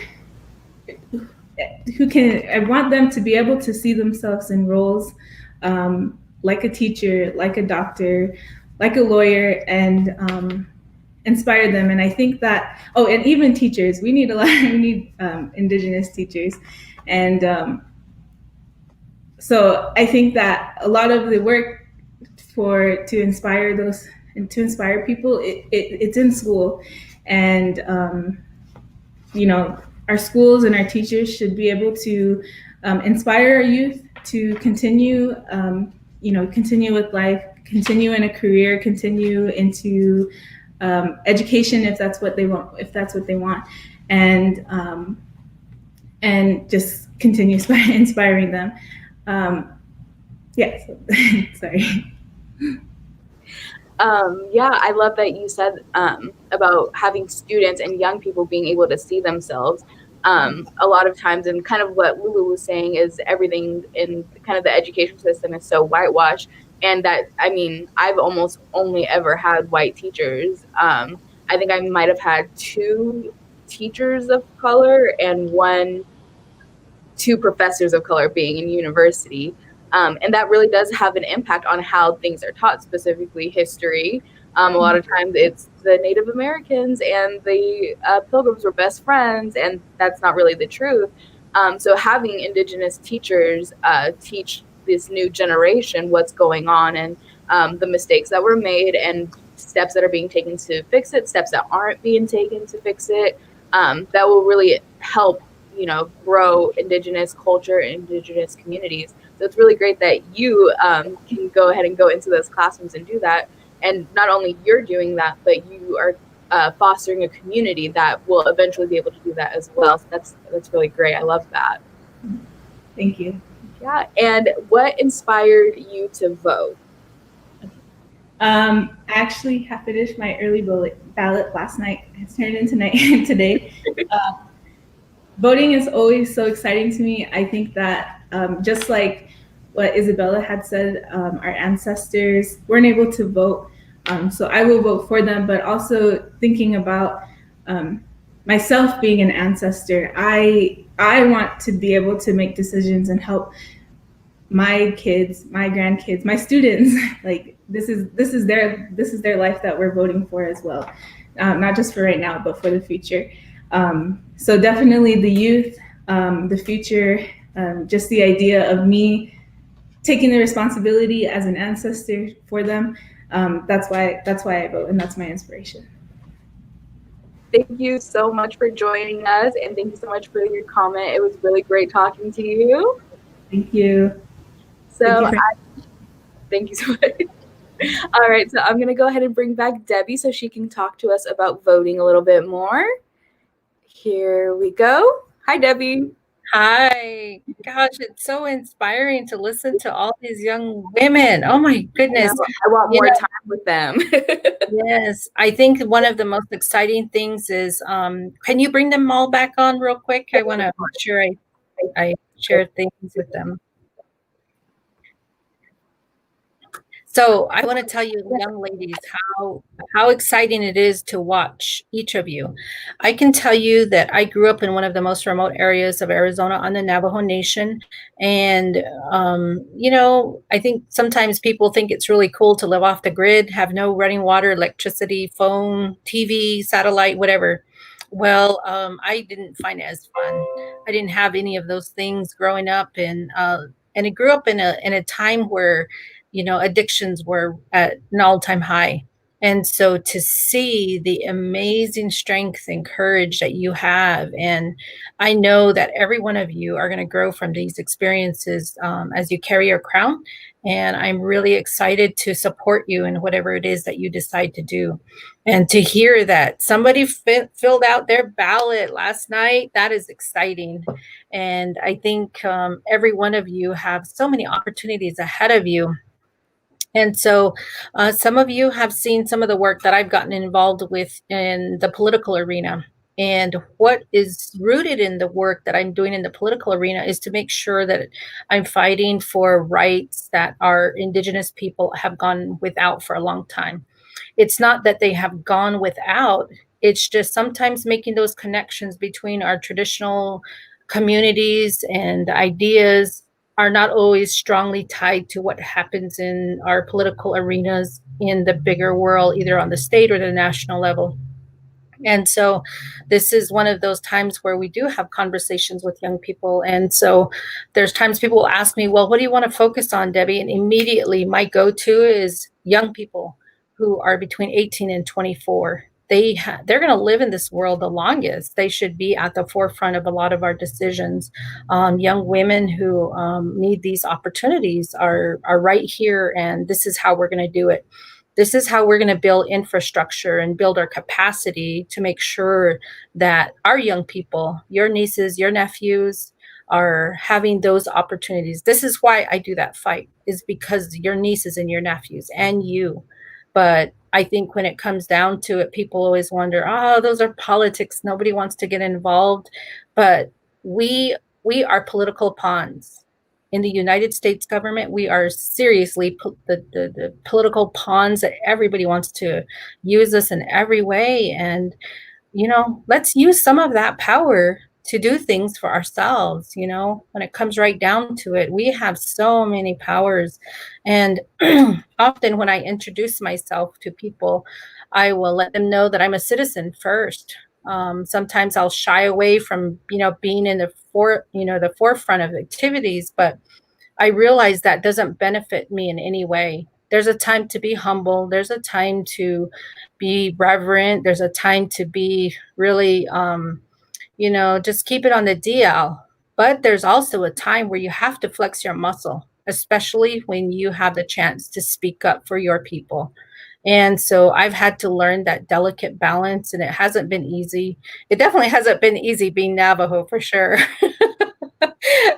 I want them to be able to see themselves in roles like a teacher, like a doctor, like a lawyer, and inspire them. And I think that, and even teachers, we need Indigenous teachers. And so I think that a lot of the work to inspire people, it's in school. And our schools and our teachers should be able to inspire our youth to continue with life, continue in a career, continue into education if that's what they want, and just continue inspiring them. Sorry. Yeah, I love that you said about having students and young people being able to see themselves. A lot of times, and kind of what Lulu was saying, is everything in kind of the education system is so whitewashed. And that, I mean, I've almost only ever had white teachers. I think I might have had 2 teachers of color and 2 professors of color being in university. And that really does have an impact on how things are taught, specifically history. A lot of times it's the Native Americans and the Pilgrims were best friends, and that's not really the truth. So having Indigenous teachers teach this new generation what's going on, and the mistakes that were made, and steps that are being taken to fix it, steps that aren't being taken to fix it, that will really help, grow Indigenous culture, Indigenous communities. that's really great that you can go ahead and go into those classrooms and do that. And not only you're doing that, but you are fostering a community that will eventually be able to do that as well. So that's really great. I love that. Thank you. Yeah. And what inspired you to vote? I actually have finished my early ballot last night. It's turned into night today. Voting is always so exciting to me. I think that just like what Isabella had said, our ancestors weren't able to vote. So I will vote for them, but also thinking about myself being an ancestor, I want to be able to make decisions and help my kids, my grandkids, my students. Like this is their life that we're voting for as well, not just for right now, but for the future. So definitely the youth, the future, just the idea of me taking the responsibility as an ancestor for them. That's why I vote, and that's my inspiration. Thank you so much for joining us, and thank you so much for your comment. It was really great talking to you. Thank you. So thank you so much. All right, so I'm going to go ahead and bring back Debbie so she can talk to us about voting a little bit more. Here we go. Hi, Debbie. Hi. Gosh, it's so inspiring to listen to all these young women. Oh my goodness. I want more time with them. Yes. I think one of the most exciting things is, can you bring them all back on real quick? I want to make sure I share things with them. So I want to tell you, young ladies, how exciting it is to watch each of you. I can tell you that I grew up in one of the most remote areas of Arizona on the Navajo Nation. And, you know, I think sometimes people think it's really cool to live off the grid, have no running water, electricity, phone, TV, satellite, whatever. Well, I didn't find it as fun. I didn't have any of those things growing up. And I grew up in a time where, you know, addictions were at an all-time high. And so to see the amazing strength and courage that you have, and I know that every one of you are going to grow from these experiences as you carry your crown. And I'm really excited to support you in whatever it is that you decide to do. And to hear that somebody filled out their ballot last night, that is exciting. And I think every one of you have so many opportunities ahead of you. And so some of you have seen some of the work that I've gotten involved with in the political arena. And what is rooted in the work that I'm doing in the political arena is to make sure that I'm fighting for rights that our Indigenous people have gone without for a long time. It's not that they have gone without, it's just sometimes making those connections between our traditional communities and ideas are not always strongly tied to what happens in our political arenas in the bigger world, either on the state or the national level. And so this is one of those times where we do have conversations with young people. And so there's times people will ask me, well, what do you want to focus on, Debbie? And immediately my go-to is young people who are between 18 and 24. They're going to live in this world the longest. They should be at the forefront of a lot of our decisions. Young women who need these opportunities are right here, and this is how we're going to do it. This is how we're going to build infrastructure and build our capacity to make sure that our young people, your nieces, your nephews, are having those opportunities. This is why I do that fight, is because your nieces and your nephews and you. But I think when it comes down to it, people always wonder, oh, those are politics. Nobody wants to get involved. But we are political pawns. In the United States government, we are seriously the political pawns that everybody wants to use us in every way. And, you know, let's use some of that power to do things for ourselves. You know, when it comes right down to it, we have so many powers. And often when I introduce myself to people, I will let them know that I'm a citizen first. Sometimes I'll shy away from, you know, being in the forefront of activities, but I realize that doesn't benefit me in any way. There's a time to be humble. There's a time to be reverent. There's a time to be really, you know, just keep it on the DL. But there's also a time where you have to flex your muscle, especially when you have the chance to speak up for your people. And so I've had to learn that delicate balance, and it hasn't been easy. It definitely hasn't been easy being Navajo, for sure.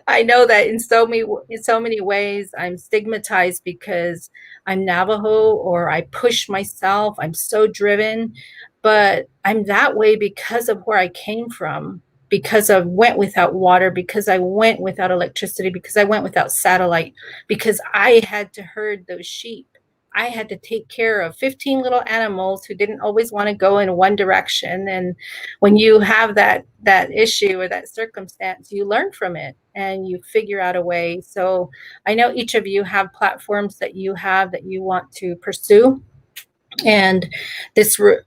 I know that in so many ways I'm stigmatized because I'm Navajo, or I push myself. I'm so driven, but I'm that way because of where I came from, because I went without water, because I went without electricity, because I went without satellite, because I had to herd those sheep. I had to take care of 15 little animals who didn't always want to go in one direction. And when you have that issue or that circumstance, you learn from it and you figure out a way. So I know each of you have platforms that you have that you want to pursue. And this, we're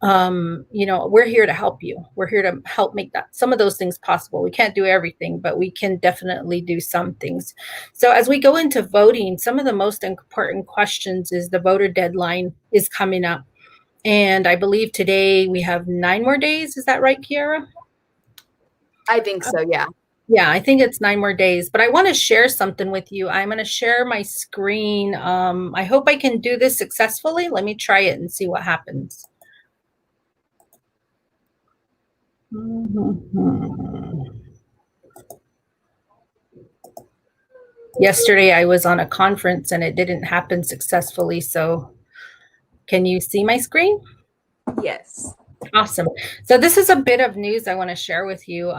here to help you. We're here to help make some of those things possible. We can't do everything, but we can definitely do some things. So as we go into voting, some of the most important questions is the voter deadline is coming up. And I believe today we have 9 more days. Is that right, Kiara? I think so, yeah. Yeah, I think it's 9 more days, but I want to share something with you. I'm going to share my screen. I hope I can do this successfully. Let me try it and see what happens. Yesterday, I was on a conference and it didn't happen successfully. So can you see my screen? Yes. Awesome. So this is a bit of news I want to share with you.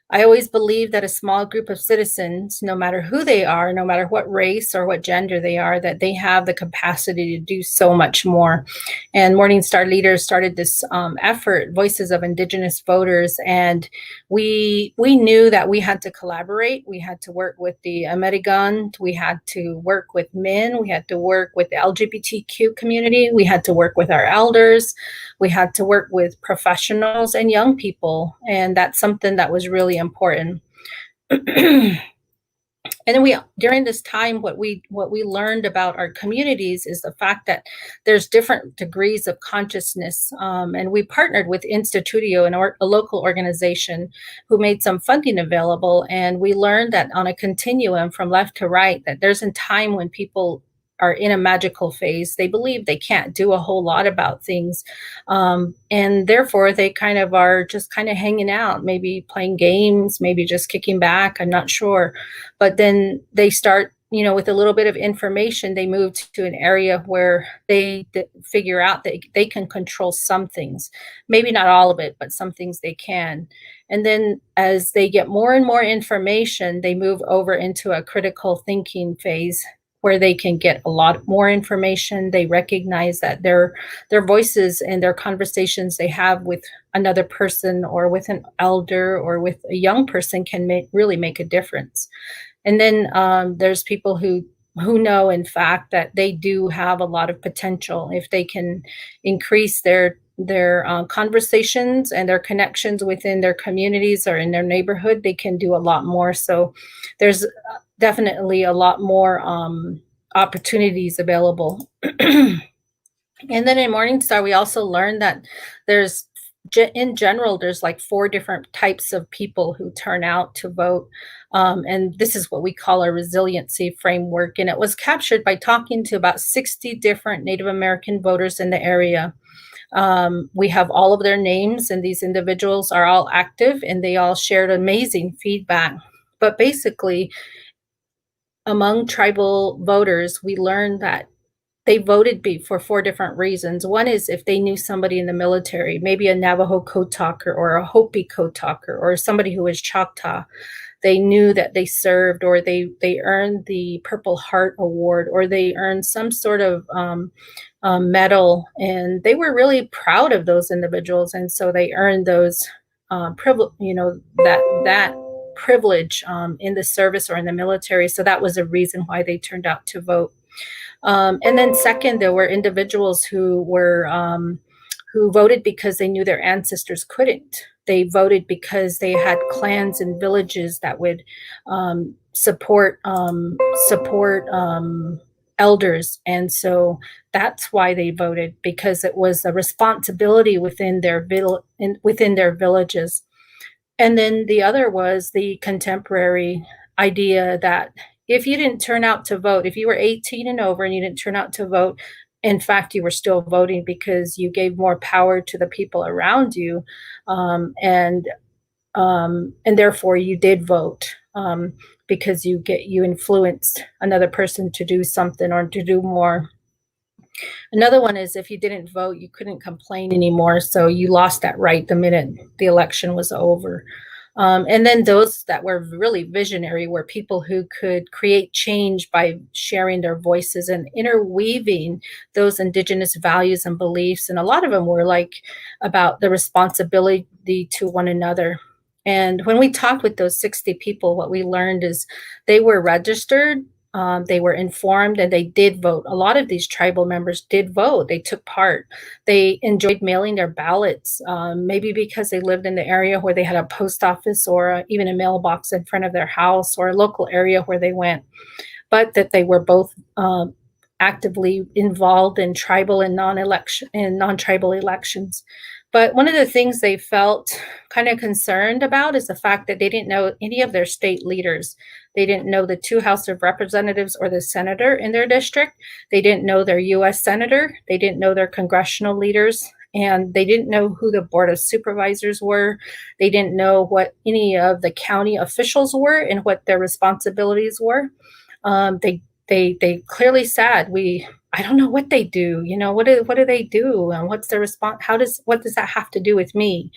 I always believe that a small group of citizens, no matter who they are, no matter what race or what gender they are, that they have the capacity to do so much more. And Morningstar Leaders started this effort, Voices of Indigenous Voters, and we knew that we had to collaborate. We had to work with the American, we had to work with men, we had to work with the LGBTQ community, we had to work with our elders, we had to work with professionals and young people, and that's something that was really important. And then during this time, what we learned about our communities is the fact that there's different degrees of consciousness. And we partnered with Institutio, a local organization, who made some funding available. And we learned that on a continuum from left to right, that there's a time when people are in a magical phase. They believe they can't do a whole lot about things. And therefore, they kind of are just kind of hanging out, maybe playing games, maybe just kicking back. I'm not sure. But then they start, with a little bit of information, they move to an area where they figure out that they can control some things. Maybe not all of it, but some things they can. And then as they get more and more information, they move over into a critical thinking phase, where they can get a lot more information. They recognize that their voices and their conversations they have with another person or with an elder or with a young person can really make a difference. And then there's people who know, in fact, that they do have a lot of potential if they can increase their conversations and their connections within their communities or in their neighborhood. They can do a lot more. So there's definitely a lot more opportunities available. And then in Morningstar, we also learned that in general, there's like 4 different types of people who turn out to vote. And this is what we call a resiliency framework. And it was captured by talking to about 60 different Native American voters in the area. We have all of their names, and these individuals are all active, and they all shared amazing feedback. But basically, among tribal voters, we learned that they voted for 4 different reasons. One is if they knew somebody in the military, maybe a Navajo code talker or a Hopi code talker or somebody who was Choctaw. They knew that they served, or they earned the Purple Heart Award, or they earned some sort of medal, and they were really proud of those individuals, and so they earned those privilege, that privilege in the service or in the military. So that was a reason why they turned out to vote. And then second, there were individuals who voted because they knew their ancestors couldn't. They voted because they had clans and villages that would support elders, and so that's why they voted, because it was a responsibility within their villages. And then the other was the contemporary idea that if you didn't turn out to vote, if you were 18 and over and you didn't turn out to vote, in fact, you were still voting because you gave more power to the people around you, um, and and therefore you did vote, because you influenced another person to do something or to do more. Another one is if you didn't vote, you couldn't complain anymore, so you lost that right the minute the election was over. And then those that were really visionary were people who could create change by sharing their voices and interweaving those indigenous values and beliefs. And a lot of them were like about the responsibility to one another. And when we talked with those 60 people, what we learned is they were registered, they were informed, and they did vote. A lot of these tribal members did vote. They took part. They enjoyed mailing their ballots, maybe because they lived in the area where they had a post office or even a mailbox in front of their house or a local area where they went, but that they were both actively involved in tribal and non-tribal elections. But one of the things they felt kind of concerned about is the fact that they didn't know any of their state leaders. They didn't know the 2 House of Representatives or the senator in their district. They didn't know their U.S. senator. They didn't know their congressional leaders. And they didn't know who the Board of Supervisors were. They didn't know what any of the county officials were and what their responsibilities were. They clearly said, I don't know what they do. What do they do? And what's their response? What does that have to do with me?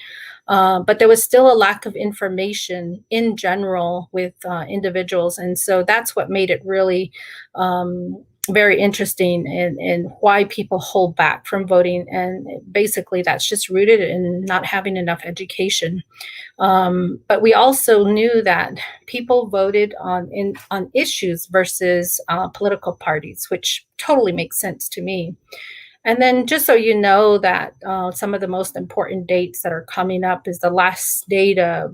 But there was still a lack of information in general with individuals. And so that's what made it really very interesting and why people hold back from voting. And basically that's just rooted in not having enough education. But we also knew that people voted on issues versus political parties, which totally makes sense to me. And then just so you know that some of the most important dates that are coming up is the last day to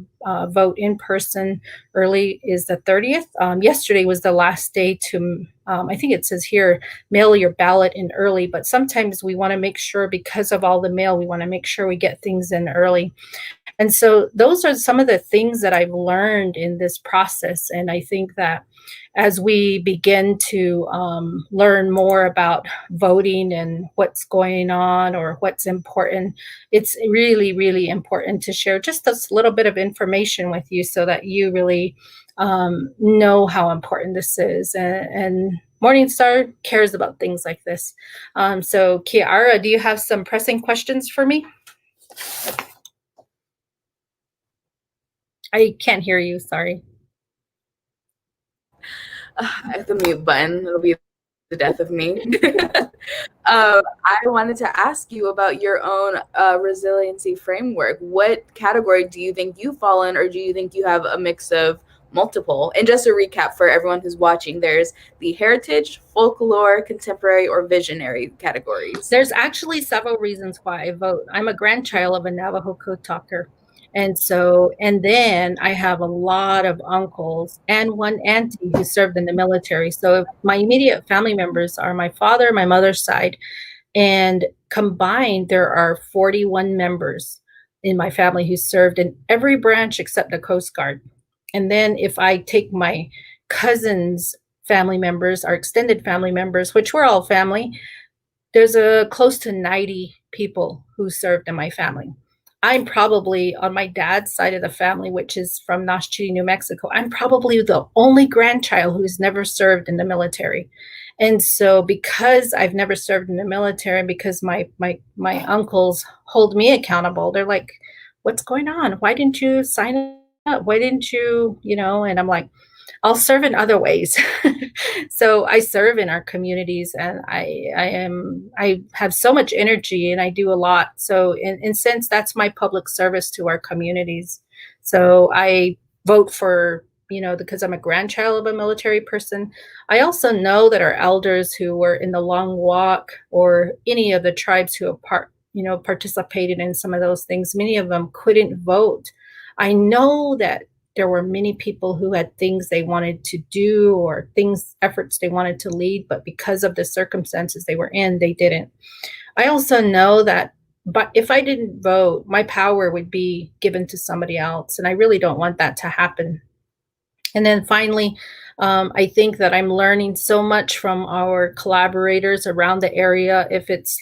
vote in person early is the 30th. Yesterday was the last day to, I think it says here, mail your ballot in early, but sometimes we want to make sure because of all the mail, we want to make sure we get things in early. And so those are some of the things that I've learned in this process. And I think that as we begin to learn more about voting and what's going on or what's important, it's really, really important to share just a little bit of information with you so that you really know how important this is. And Morningstar cares about things like this. So Kiara, do you have some pressing questions for me? I can't hear you, sorry. I have the mute button. It'll be the death of me. I wanted to ask you about your own resiliency framework. What category do you think you fall in, or do you think you have a mix of multiple? And just a recap for everyone who's watching, there's the heritage, folklore, contemporary, or visionary categories. There's actually several reasons why I vote. I'm a grandchild of a Navajo code talker. And then I have a lot of uncles and one auntie who served in the military. So my immediate family members are my father, my mother's side, and combined there are 41 members in my family who served in every branch except the Coast Guard. And then if I take my cousins' family members, our extended family members, which we're all family, there's close to 90 people who served in my family. I'm probably on my dad's side of the family, which is from Noshchity, New Mexico. I'm probably the only grandchild who's never served in the military. And so because I've never served in the military, and because my uncles hold me accountable, they're like, what's going on? Why didn't you sign up? Why didn't you, and I'm like, I'll serve in other ways. So I serve in our communities, and I have so much energy, and I do a lot. So in a sense, that's my public service to our communities. So I vote for, because I'm a grandchild of a military person. I also know that our elders who were in the Long Walk or any of the tribes who have participated in some of those things, many of them couldn't vote. I know that there were many people who had things they wanted to do or efforts they wanted to lead, but because of the circumstances they were in, they didn't. I also know that but if I didn't vote, my power would be given to somebody else. And I really don't want that to happen. And then finally, I think that I'm learning so much from our collaborators around the area. If it's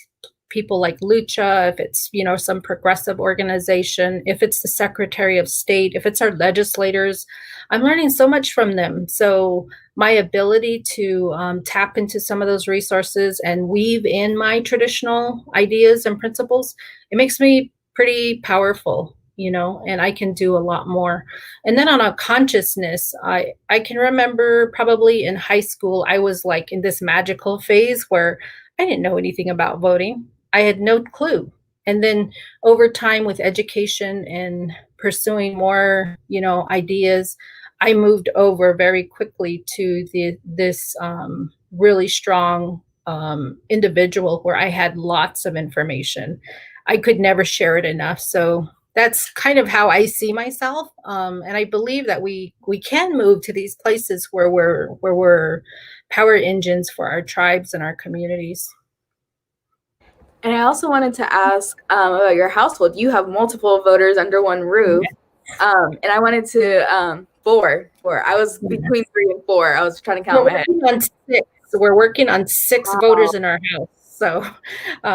people like Lucha, if it's, some progressive organization, if it's the Secretary of State, if it's our legislators, I'm learning so much from them. So my ability to tap into some of those resources and weave in my traditional ideas and principles, it makes me pretty powerful, and I can do a lot more. And then on a consciousness, I can remember probably in high school, I was like in this magical phase where I didn't know anything about voting. I had no clue. And then over time with education and pursuing more, ideas, I moved over very quickly to this really strong individual where I had lots of information. I could never share it enough. So that's kind of how I see myself. And I believe that we can move to these places where we're power engines for our tribes and our communities. And I also wanted to ask about your household. You have multiple voters under one roof. And I wanted to, four. I was between 3 and 4. I was trying to count my head. We're working on 6 voters in our house. So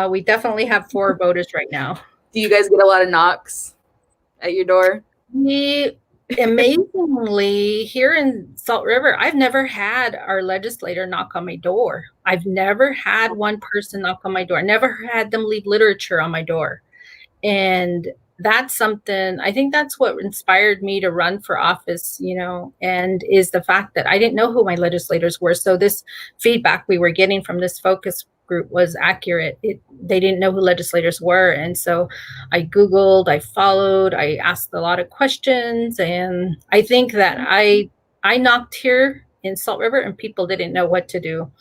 we definitely have 4 voters right now. Do you guys get a lot of knocks at your door? Amazingly, here in Salt River, I've never had our legislator knock on my door. I've never had one person knock on my door. I never had them leave literature on my door. And that's something, I think that's what inspired me to run for office, and is the fact that I didn't know who my legislators were. So this feedback we were getting from this focus group was accurate. They didn't know who legislators were. And so I Googled, I followed, I asked a lot of questions. And I think that I knocked here in Salt River and people didn't know what to do.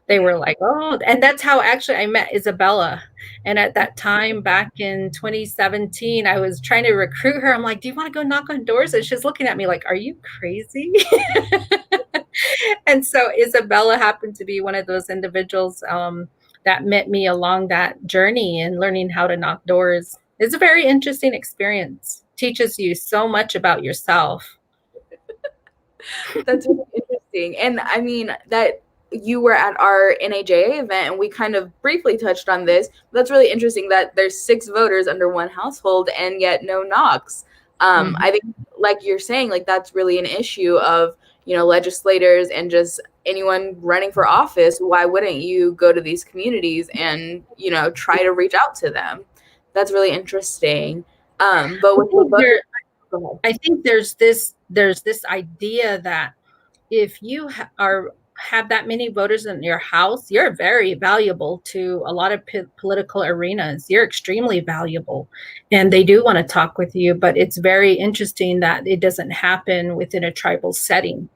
They were like, oh, and that's how actually I met Isabella. And at that time, back in 2017, I was trying to recruit her. I'm like, do you want to go knock on doors? And she's looking at me like, are you crazy? And so Isabella happened to be one of those individuals that met me along that journey and learning how to knock doors. It's a very interesting experience. Teaches you so much about yourself. That's really interesting. And I mean, that you were at our NAJA event and we kind of briefly touched on this. That's really interesting that there's 6 voters under one household and yet no knocks. I think, like you're saying, like that's really an issue of, legislators and just anyone running for office. Why wouldn't you go to these communities and, try to reach out to them? That's really interesting. But with the voter, I think there's this idea that if you have that many voters in your house, you're very valuable to a lot of political arenas. You're extremely valuable and they do want to talk with you, but it's very interesting that it doesn't happen within a tribal setting.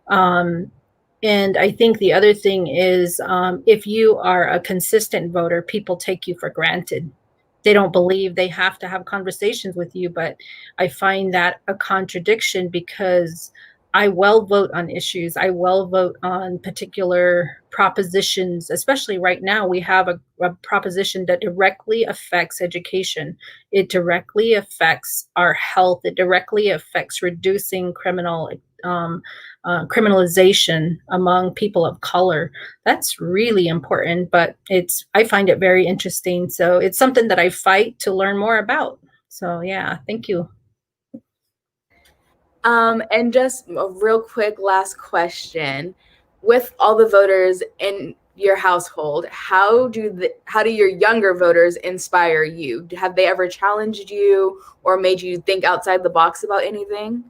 And I think the other thing is if you are a consistent voter, people take you for granted. They don't believe they have to have conversations with you, but I find that a contradiction because I will vote on issues. I will vote on particular propositions, especially right now. We have a proposition that directly affects education. It directly affects our health. It directly affects reducing criminalization among people of color. That's really important, but I find it very interesting. So it's something that I fight to learn more about. So yeah, thank you. And just a real quick last question. With all the voters in your household, how do your younger voters inspire you? Have they ever challenged you or made you think outside the box about anything?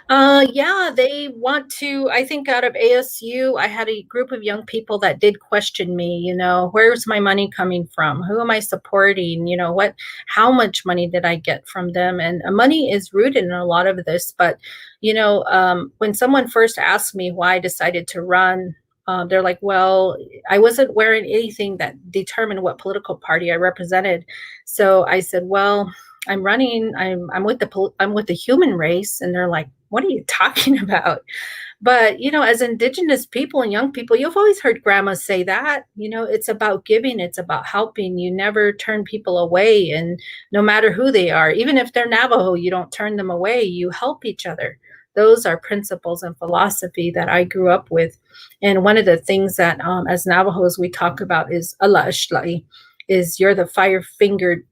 Yeah, they want to. I think out of ASU, I had a group of young people that did question me, where's my money coming from? Who am I supporting? How much money did I get from them? And money is rooted in a lot of this. But, when someone first asked me why I decided to run, they're like, well, I wasn't wearing anything that determined what political party I represented. So I said, well, I'm running. I'm with the human race, and they're like, "What are you talking about?" But, as Indigenous people and young people, you've always heard grandmas say that, it's about giving, it's about helping. You never turn people away. And no matter who they are, even if they're Navajo, you don't turn them away. You help each other. Those are principles and philosophy that I grew up with. And one of the things that as Navajos we talk about is ala ishlai, is you're the fire-fingered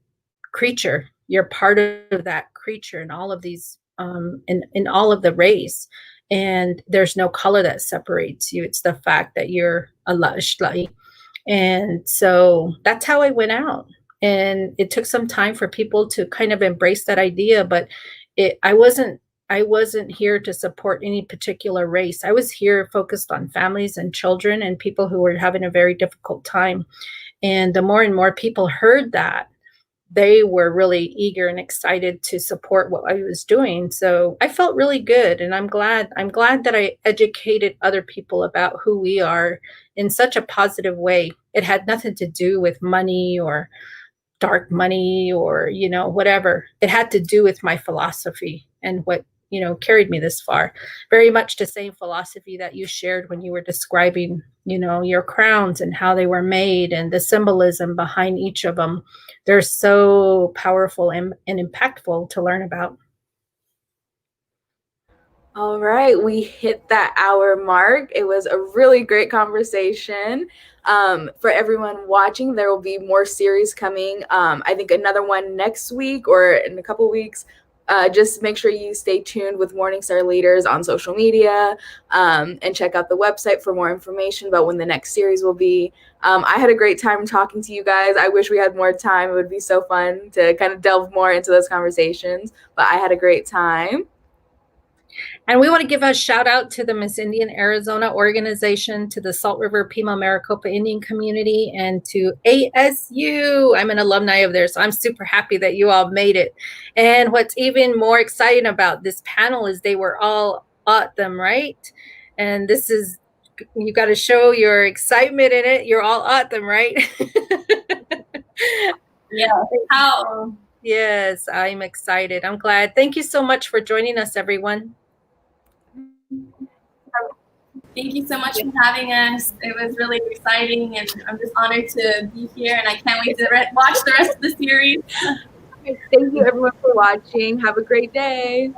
creature. You're part of that creature in all of these, in all of the race. And there's no color that separates you. It's the fact that you're ala ishlai. And so that's how I went out. And it took some time for people to kind of embrace that idea, but I wasn't here to support any particular race. I was here focused on families and children and people who were having a very difficult time. And the more and more people heard that, they were really eager and excited to support what I was doing. So I felt really good. And I'm glad that I educated other people about who we are in such a positive way. It had nothing to do with money or dark money or, whatever. It had to do with my philosophy and what, carried me this far. Very much the same philosophy that you shared when you were describing, your crowns and how they were made and the symbolism behind each of them. They're so powerful and impactful to learn about. All right, we hit that hour mark. It was a really great conversation. For everyone watching, there will be more series coming. I think another one next week or in a couple weeks. Just make sure you stay tuned with Morningstar Leaders on social media and check out the website for more information about when the next series will be. I had a great time talking to you guys. I wish we had more time. It would be so fun to kind of delve more into those conversations, but I had a great time. And we want to give a shout out to the Miss Indian Arizona organization, to the Salt River Pima Maricopa Indian community, and to ASU. I'm an alumni of theirs, so I'm super happy that you all made it. And what's even more exciting about this panel is they were all at them, right? And this is, you got to show your excitement in it. You're all at them, right? Yeah. How? Yes, I'm excited. I'm glad. Thank you so much for joining us, everyone. Thank you so much for having us. It was really exciting, and I'm just honored to be here, and I can't wait to watch the rest of the series. Thank you, everyone, for watching. Have a great day.